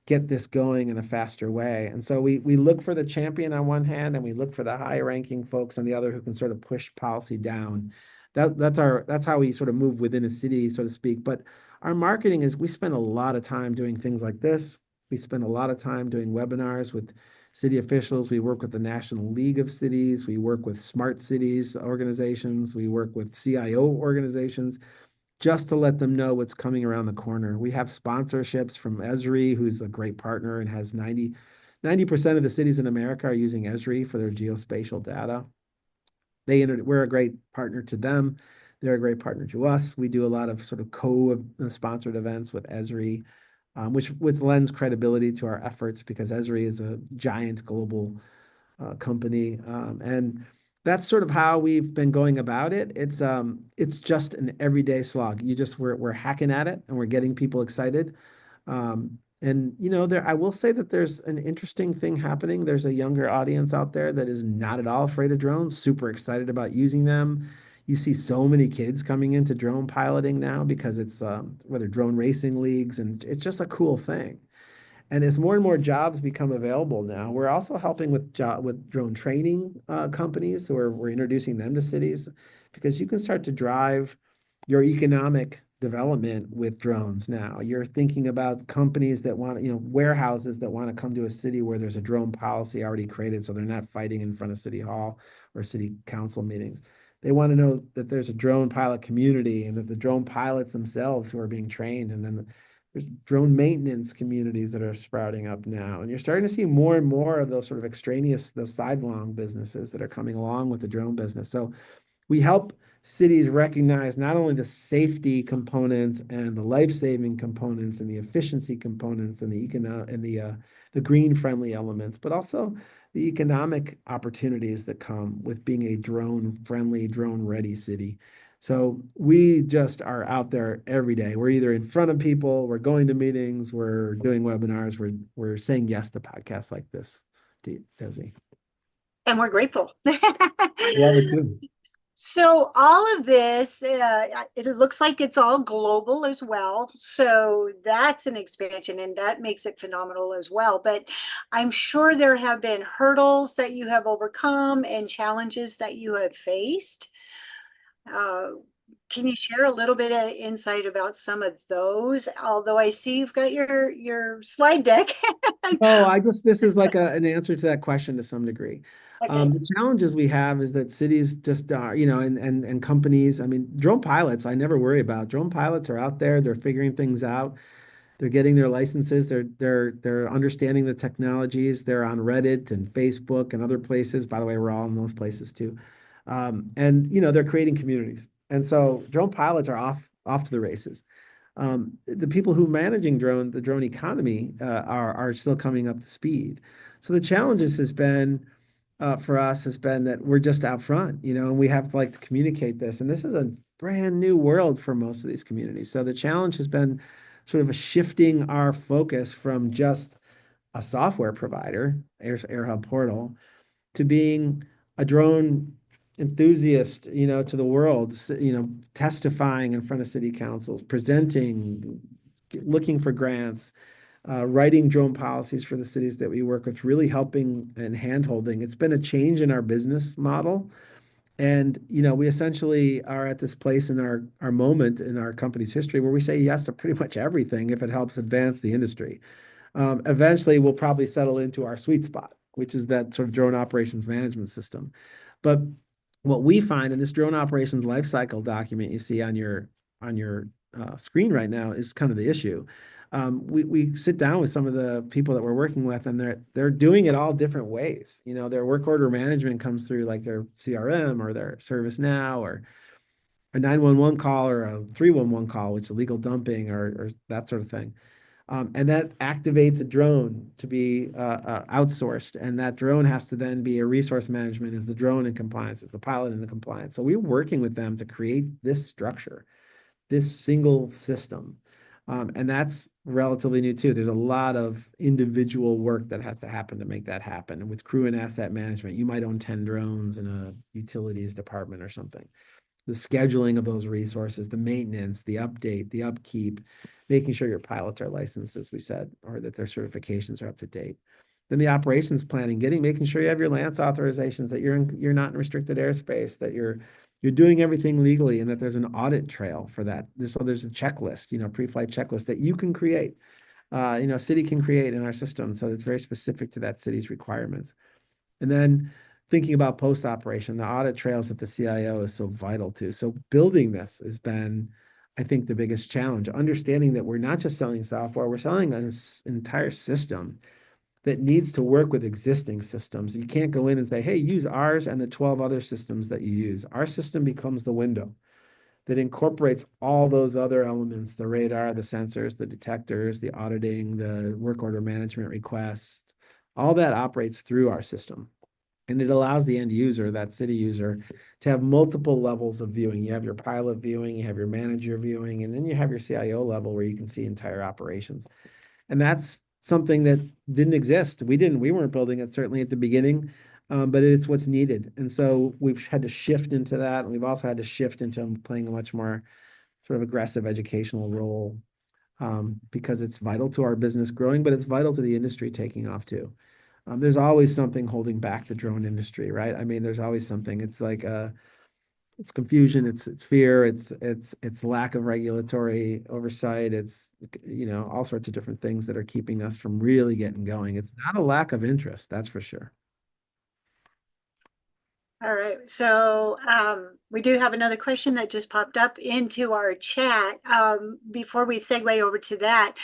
get this going in a faster way. And so we look for the champion on one hand, and we look for the high ranking folks on the other who can sort of push policy down. That's how we sort of move within a city, so to speak. But our marketing is we spend a lot of time doing things like this. We spend a lot of time doing webinars with city officials. We work with the National League of Cities. We work with smart cities organizations. We work with CIO organizations just to let them know what's coming around the corner. We have sponsorships from Esri, who's a great partner and has 90% of the cities in America are using Esri for their geospatial data. We're a great partner to them. They're a great partner to us. We do a lot of sort of co-sponsored events with Esri, which lends credibility to our efforts because Esri is a giant global company. And that's sort of how we've been going about it. It's just an everyday slog. We're hacking at it and we're getting people excited. And I will say that there's an interesting thing happening. There's a younger audience out there that is not at all afraid of drones, super excited about using them. You see so many kids coming into drone piloting now because it's whether drone racing leagues, and it's just a cool thing. And as more and more jobs become available now, we're also helping with drone training companies. So we're introducing them to cities because you can start to drive your economic development with drones now. You're thinking about companies that want, warehouses that want to come to a city where there's a drone policy already created, so they're not fighting in front of City Hall or city council meetings. They want to know that there's a drone pilot community and that the drone pilots themselves who are being trained, and then there's drone maintenance communities that are sprouting up now. And you're starting to see more and more of those sort of extraneous, those sidelong businesses that are coming along with the drone business. So we help cities recognize not only the safety components and the life-saving components and the efficiency components and the green-friendly elements, but also the economic opportunities that come with being a drone-friendly, drone-ready city. So we just are out there every day. We're either in front of people, we're going to meetings, we're doing webinars, we're saying yes to podcasts like this, Desi. And we're grateful. Yeah, we do. So all of this, it looks like it's all global as well. So that's an expansion and that makes it phenomenal as well. But I'm sure there have been hurdles that you have overcome and challenges that you have faced. Uh, can you share a little bit of insight about some of those? Although I see you've got your slide deck. Oh, this is like an answer to that question to some degree. Okay. The challenges we have is that cities just are, and companies. I mean, drone pilots, I never worry about. Drone pilots are out there, they're figuring things out. They're getting their licenses. They're understanding the technologies. They're on Reddit and Facebook and other places. By the way, we're all in those places too. And they're creating communities. And so drone pilots are off to the races. The people who are managing the drone economy are still coming up to speed. So the challenges has been for us has been that we're just out front, and we have to like to communicate this. And this is a brand new world for most of these communities. So the challenge has been sort of a shifting our focus from just a software provider, AirHub Portal, to being a drone enthusiast, to the world, testifying in front of city councils, presenting, looking for grants, writing drone policies for the cities that we work with, really helping and handholding. It's been a change in our business model. And, we essentially are at this place in our moment in our company's history where we say yes to pretty much everything if it helps advance the industry. Eventually, we'll probably settle into our sweet spot, which is that sort of drone operations management system. But what we find in this drone operations lifecycle document you see on your screen right now is kind of the issue. We sit down with some of the people that we're working with, and they're doing it all different ways. Their work order management comes through like their CRM or their ServiceNow or a 911 call or a 311 call, which is illegal dumping or that sort of thing. And that activates a drone to be outsourced. And that drone has to then be a resource management. Is the drone in compliance? Is the pilot in compliance? So we're working with them to create this structure, this single system. And that's relatively new too. There's a lot of individual work that has to happen to make that happen. And with crew and asset management, you might own 10 drones in a utilities department or something. The scheduling of those resources, the maintenance, the update, the upkeep, making sure your pilots are licensed, as we said, or that their certifications are up to date. Then the operations planning, making sure you have your LANC authorizations, that you're not in restricted airspace, that you're doing everything legally, and that there's an audit trail for that. So there's a checklist, pre-flight checklist that you can create, a city can create in our system. So it's very specific to that city's requirements. And then thinking about post-operation, the audit trails that the CIO is so vital to. So building this has been, I think, the biggest challenge. Understanding that we're not just selling software, we're selling an entire system that needs to work with existing systems. You can't go in and say, hey, use ours and the 12 other systems that you use. Our system becomes the window that incorporates all those other elements, the radar, the sensors, the detectors, the auditing, the work order management requests. All that operates through our system. And it allows the end user, that city user, to have multiple levels of viewing. You have your pilot viewing, you have your manager viewing, and then you have your CIO level where you can see entire operations. And that's something that didn't exist. We weren't building it certainly at the beginning, but it's what's needed. And so we've had to shift into that. And we've also had to shift into playing a much more sort of aggressive educational role because it's vital to our business growing, but it's vital to the industry taking off too. There's always something holding back the drone industry, right? I mean, there's always something. It's like it's confusion, it's fear, it's lack of regulatory oversight, it's all sorts of different things that are keeping us from really getting going. It's not a lack of interest, that's for sure. All right, so we do have another question that just popped up into our chat. Before we segue over to that,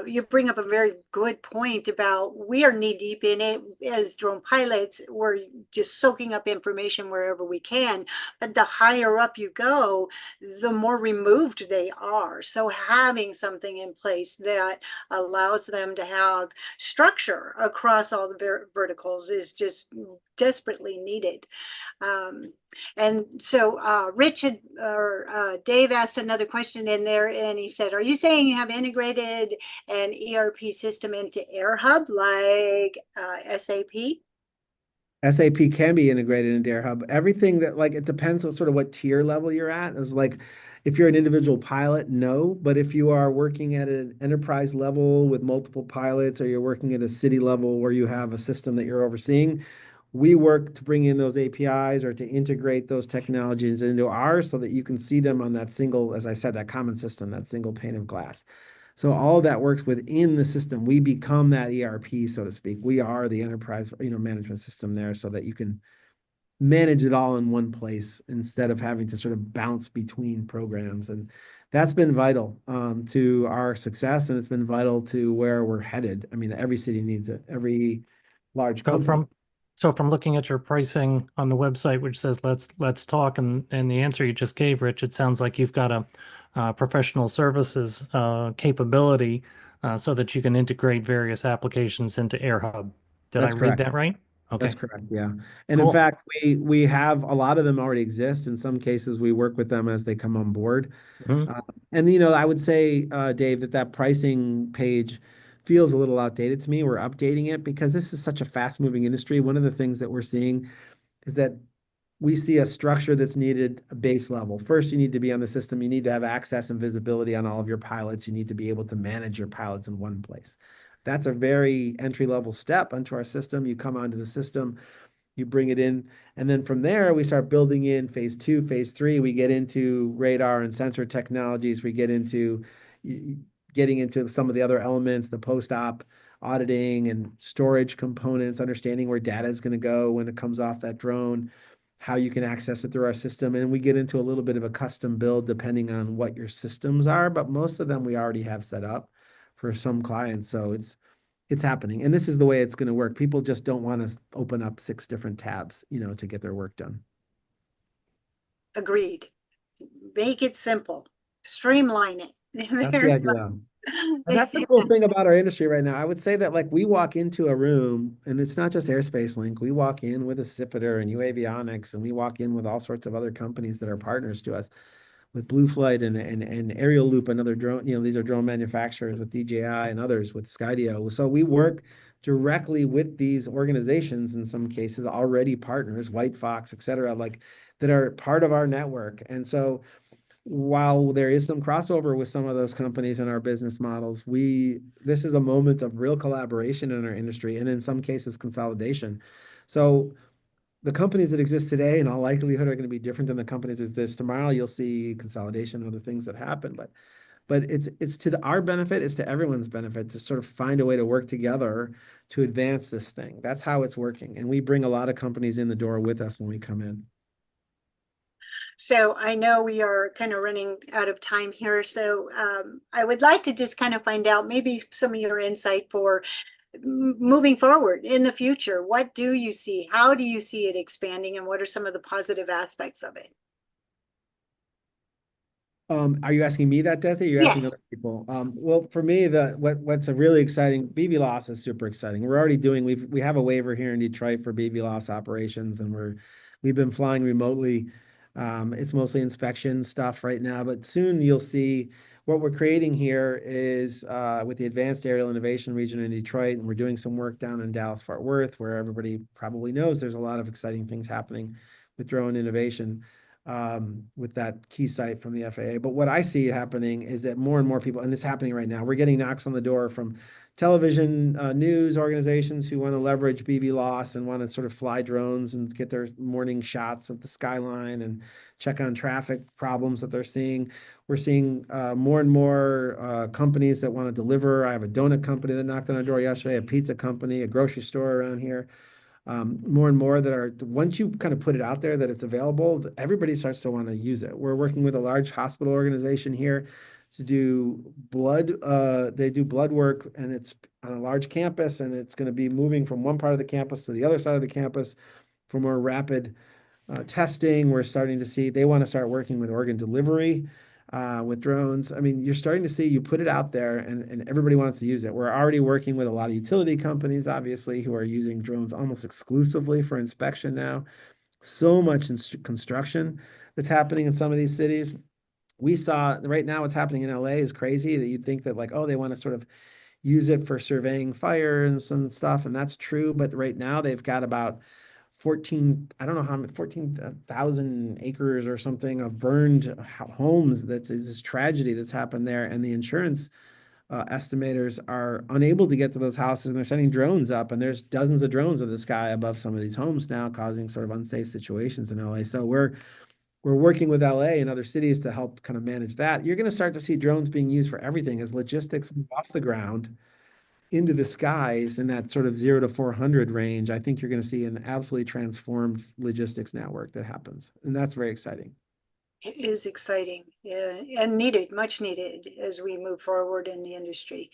you bring up a very good point about we are knee deep in it as drone pilots. We're just soaking up information wherever we can, but the higher up you go, the more removed they are. So having something in place that allows them to have structure across all the verticals is just desperately needed. Um, and so Richard or Dave asked another question in there, and he said, "Are you saying you have integrated an ERP system into AirHub like SAP?" SAP can be integrated into AirHub. Everything that like it depends on sort of what tier level you're at. Is like if you're an individual pilot, no. But if you are working at an enterprise level with multiple pilots, or you're working at a city level where you have a system that you're overseeing, we work to bring in those APIs or to integrate those technologies into ours so that you can see them on that single, as I said, that common system, that single pane of glass. So all of that works within the system. We become that ERP, so to speak. We are the enterprise, management system there so that you can manage it all in one place instead of having to sort of bounce between programs. And that's been vital to our success, and it's been vital to where we're headed. I mean, every city needs it, every large So company. from looking at your pricing on the website, which says let's talk, and the answer you just gave, Rich, it sounds like you've got a professional services capability so that you can integrate various applications into AirHub. Did I That's read correct. that right? That's Okay, correct. Yeah. And in cool. fact, we have a lot of them already exist. In some cases, we work with them as they come on board. Mhm. And I would say, Dave, that pricing page feels a little outdated to me. We're updating it because this is such a fast-moving industry. One of the things that we're seeing is that we see a structure that's needed a base level. First, you need to be on the system. You need to have access and visibility on all of your pilots. You need to be able to manage your pilots in one place. That's a very entry-level step onto our system. You come onto the system, you bring it in, and then from there we start building in phase two, phase three. We get into radar and sensor technologies. We get into getting into some of the other elements, the post-op auditing and storage components, understanding where data is going to go when it comes off that drone, how you can access it through our system. And we get into a little bit of a custom build depending on what your systems are, but most of them we already have set up for some clients. So it's happening. And this is the way it's going to work. People just don't want to open up 6 different tabs, to get their work done. Agreed. Make it simple. Streamline it. That's the idea. And that's the cool thing about our industry right now. I would say that like we walk into a room and it's not just Airspace Link. We walk in with Accipiter and UAvionics, and we walk in with all sorts of other companies that are partners to us, with Blue Flight and Aerial Loop, another drone, these are drone manufacturers, with DJI and others, with Skydio. So we work directly with these organizations, in some cases already partners, White Fox, et cetera, like that are part of our network. And so while there is some crossover with some of those companies in our business models, this is a moment of real collaboration in our industry, and in some cases consolidation. So the companies that exist today in all likelihood are going to be different than the companies that exist tomorrow. You'll see consolidation and other things that happen, but it's to our benefit, it's to everyone's benefit to sort of find a way to work together to advance this thing. That's how it's working. And we bring a lot of companies in the door with us when we come in. So I know we are kind of running out of time here. So I would like to just kind of find out maybe some of your insight for moving forward in the future. What do you see? How do you see it expanding? And what are some of the positive aspects of it? Are you asking me that, Desi? Or you're asking other Yes. people? Well, for me, what's a really exciting, BV loss is super exciting. We're already doing, we have a waiver here in Detroit for BV loss operations, and we've been flying remotely. It's mostly inspection stuff right now, but soon you'll see what we're creating here is with the Advanced Aerial Innovation Region in Detroit, and we're doing some work down in Dallas, Fort Worth, where everybody probably knows there's a lot of exciting things happening with drone innovation, with that key site from the FAA. But what I see happening is that more and more people, and it's happening right now, we're getting knocks on the door from television news organizations who want to leverage BV loss and want to sort of fly drones and get their morning shots of the skyline and check on traffic problems that they're seeing. We're seeing more and more companies that want to deliver. I have a donut company that knocked on our door yesterday, a pizza company, a grocery store around here. More and more that are, once you kind of put it out there that it's available, everybody starts to want to use it. We're working with a large hospital organization here to do blood. They do blood work, and it's on a large campus, and it's going to be moving from one part of the campus to the other side of the campus for more rapid testing. We're starting to see they want to start working with organ delivery with drones. I mean, you're starting to see, you put it out there, and everybody wants to use it. We're already working with a lot of utility companies, obviously, who are using drones almost exclusively for inspection now. So much construction that's happening in some of these cities. We saw right now what's happening in LA is crazy, that you'd think that like, oh, they want to sort of use it for surveying fires and stuff, and that's true. But right now they've got about I don't know how many, 14,000 acres or something of burned homes. That's is this tragedy that's happened there. And the insurance estimators are unable to get to those houses, and they're sending drones up, and there's dozens of drones in the sky above some of these homes now, causing sort of unsafe situations in LA. So we're working with LA and other cities to help kind of manage that. You're going to start to see drones being used for everything as logistics move off the ground into the skies in that sort of 0 to 400 range. I think you're going to see an absolutely transformed logistics network that happens, and that's very exciting. It is exciting, yeah, and needed, much needed as we move forward in the industry.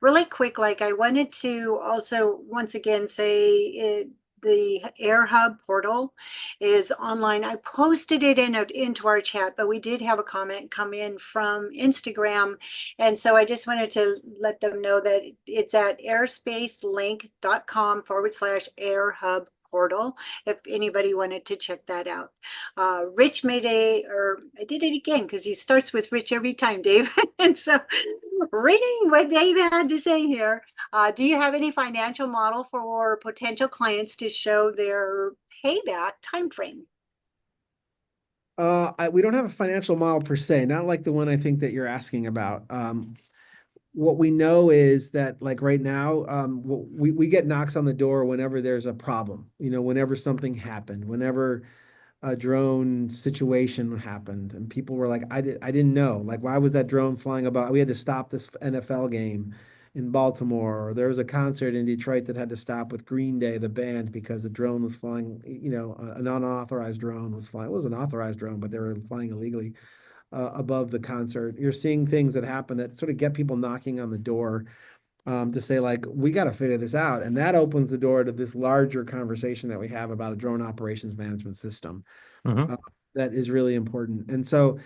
Really quick, like I wanted to also once again say the Air Hub portal is online. I posted it into our chat, but we did have a comment come in from Instagram. And so I just wanted to let them know that it's at airspacelink.com/air hub portal if anybody wanted to check that out. Rich made or I did it again because he starts with Rich every time, Dave. And so reading what Dave had to say here, do you have any financial model for potential clients to show their payback time frame? We don't have a financial model per se, not like the one I think that you're asking about. What we know is that like right now, we get knocks on the door whenever there's a problem, whenever something happened, whenever a drone situation happened, and people were like, I didn't know. Like, why was that drone flying about? We had to stop this NFL game in Baltimore, or there was a concert in Detroit that had to stop with Green Day, the band, because a drone was flying, an unauthorized drone was flying. It was an authorized drone, but they were flying illegally above the concert. You're seeing things that happen that sort of get people knocking on the door to say, like, we got to figure this out. And that opens the door to this larger conversation that we have about a drone operations management system Hmm. uh, that is really important. And so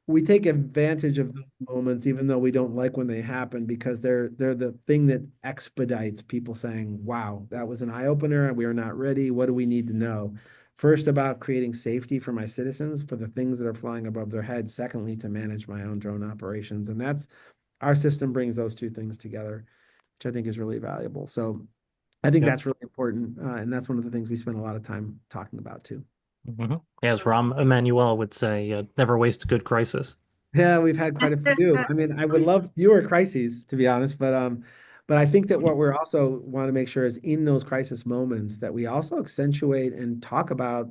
we take advantage of those moments, even though we don't like when they happen, because they're the thing that expedites people saying, wow, that was an eye opener and we are not ready. What do we need to know? First, about creating safety for my citizens for the things that are flying above their heads. Secondly, to manage my own drone operations. And that's our system brings those two things together, which I think is really valuable. So I think Yep. that's really important. And that's one of the things we spend a lot of time talking about too. Hmm. As Rahm Emanuel would say, never waste a good crisis. Yeah, we've had quite a few. I mean, I would love fewer crises, to be honest, but I think that what we're also want to make sure is in those crisis moments that we also accentuate and talk about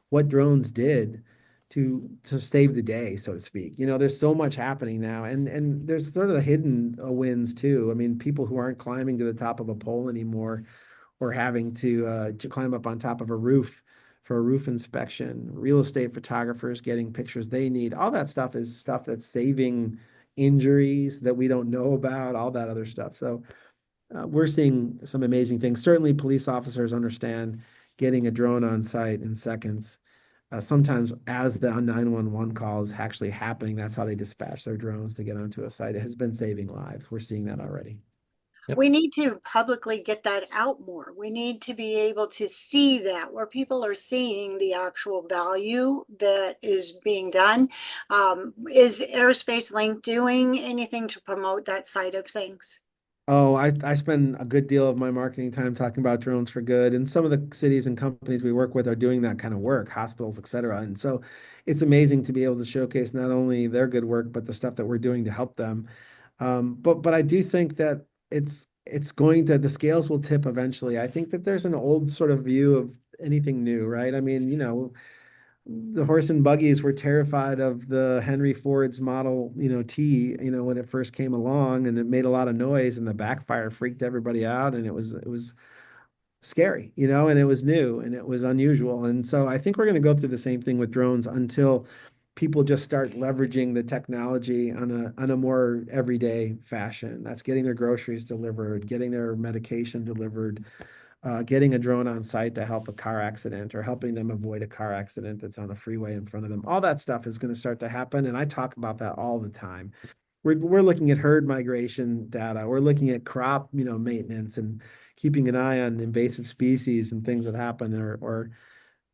what drones did to save the day, so to speak. There's so much happening now, and there's sort of the hidden wins too. I mean, people who aren't climbing to the top of a pole anymore or having to climb up on top of a roof for a roof inspection, real estate photographers getting pictures they need. All that stuff is stuff that's saving injuries that we don't know about, all that other stuff. So we're seeing some amazing things. Certainly, police officers understand getting a drone on site in seconds. Sometimes, as the 911 call is actually happening, that's how they dispatch their drones to get onto a site. It has been saving lives. We're seeing that already. Yep. We need to publicly get that out more. We need to be able to see that where people are seeing the actual value that is being done. Is Airspace Link doing anything to promote that side of things? Oh, I spend a good deal of my marketing time talking about drones for good. And some of the cities and companies we work with are doing that kind of work, hospitals, et cetera. And so it's amazing to be able to showcase not only their good work, but the stuff that we're doing to help them. But I do think that it's going to the scales will tip eventually. I think that there's an old sort of view of anything new, right? I mean, the horse and buggies were terrified of the Henry Ford's Model, T, when it first came along, and it made a lot of noise, and the backfire freaked everybody out, and it was scary, and it was new and it was unusual. And so I think we're going to go through the same thing with drones until people just start leveraging the technology on a more everyday fashion. That's getting their groceries delivered, getting their medication delivered, getting a drone on site to help a car accident or helping them avoid a car accident that's on a freeway in front of them. All that stuff is going to start to happen. And I talk about that all the time. We're looking at herd migration data. We're looking at crop, maintenance and keeping an eye on invasive species and things that happen or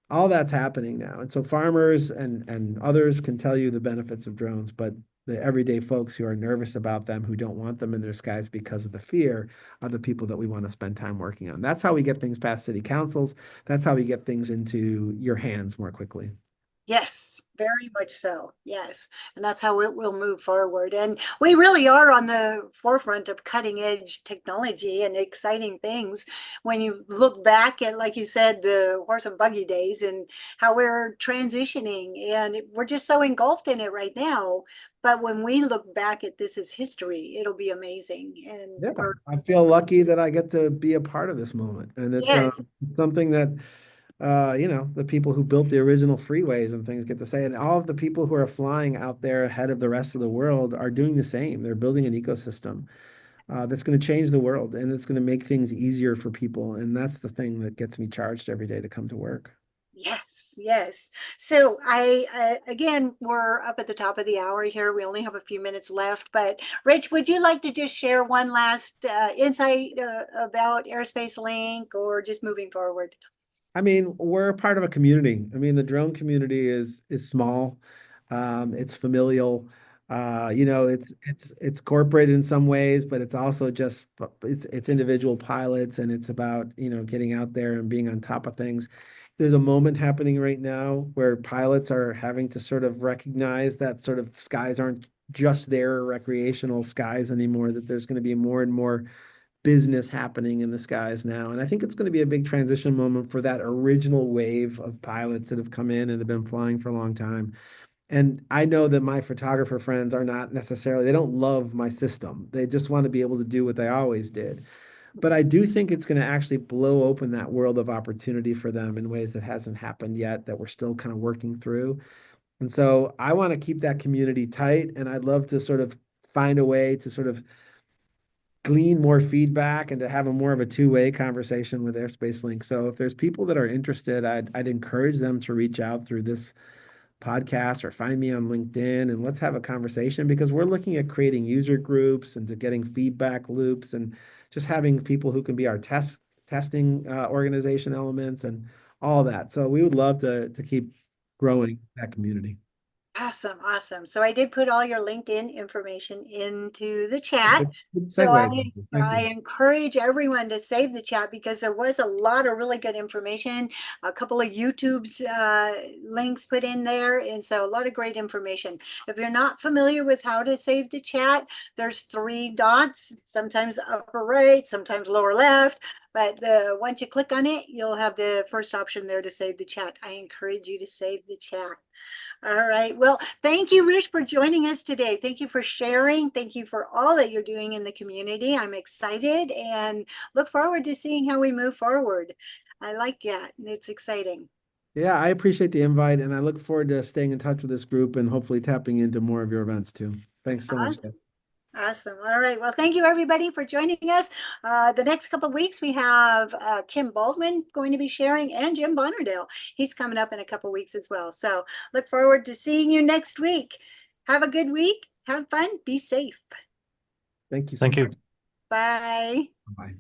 All that's happening now. And so farmers and others can tell you the benefits of drones, but the everyday folks who are nervous about them, who don't want them in their skies because of the fear, are the people that we want to spend time working on. That's how we get things past city councils. That's how we get things into your hands more quickly. Yes, very much so. Yes. And that's how it will move forward. And we really are on the forefront of cutting edge technology and exciting things. When you look back at, like you said, the horse and buggy days and how we're transitioning, and we're just so engulfed in it right now. But when we look back at this as history, it'll be amazing. And Yeah, we're, I feel lucky that I get to be a part of this moment. And it's yeah, something that the people who built the original freeways and things get to say, and all of the people who are flying out there ahead of the rest of the world are doing the same. They're building an ecosystem that's going to change the world, and it's going to make things easier for people. And that's the thing that gets me charged every day to come to work. yes, yes. So again, we're up at the top of the hour here. We only have a few minutes left, but Rich, would you like to just share one last insight about Airspace Link or just moving forward? I mean, we're a part of a community. I mean, the drone community is small. It's familial. It's corporate in some ways, but it's also just it's individual pilots, and it's about, getting out there and being on top of things. There's a moment happening right now where pilots are having to sort of recognize that sort of skies aren't just their recreational skies anymore, that there's going to be more and more business happening in the skies now. And I think it's going to be a big transition moment for that original wave of pilots that have come in and have been flying for a long time. And I know that my photographer friends are not necessarily, they don't love my system. They just want to be able to do what they always did. But I do think it's going to actually blow open that world of opportunity for them in ways that hasn't happened yet, that we're still kind of working through. And so I want to keep that community tight. And I'd love to sort of find a way to sort of glean more feedback and to have a more of a two-way conversation with Airspace Link. So if there's people that are interested, I'd encourage them to reach out through this podcast or find me on LinkedIn, and let's have a conversation, because we're looking at creating user groups and to getting feedback loops and just having people who can be our testing organization elements and all that. So we would love to keep growing that community. Awesome, awesome. So I did put all your LinkedIn information into the Oh, chat. good So segue. Thank I you. encourage everyone to save the chat because there was a lot of really good information, a couple of YouTube's links put in there, and so a lot of great information. If you're not familiar with how to save the chat, there's three dots, sometimes upper right, sometimes lower left. But once you click on it, you'll have the first option there to save the chat. I encourage you to save the chat. All right. Well, thank you, Rich, for joining us today. Thank you for sharing. Thank you for all that you're doing in the community. I'm excited and look forward to seeing how we move forward. I like that. It's exciting. Yeah, I appreciate the invite, and I look forward to staying in touch with this group and hopefully tapping into more of your events too. Thanks so much, Deb. Awesome. All right. Well, thank you everybody for joining us. The next couple of weeks, we have Kim Baldwin going to be sharing and Jim Bonnerdale. He's coming up in a couple of weeks as well. So look forward to seeing you next week. Have a good week. Have fun. Be safe. Thank you so Thank much. you. Bye. Bye.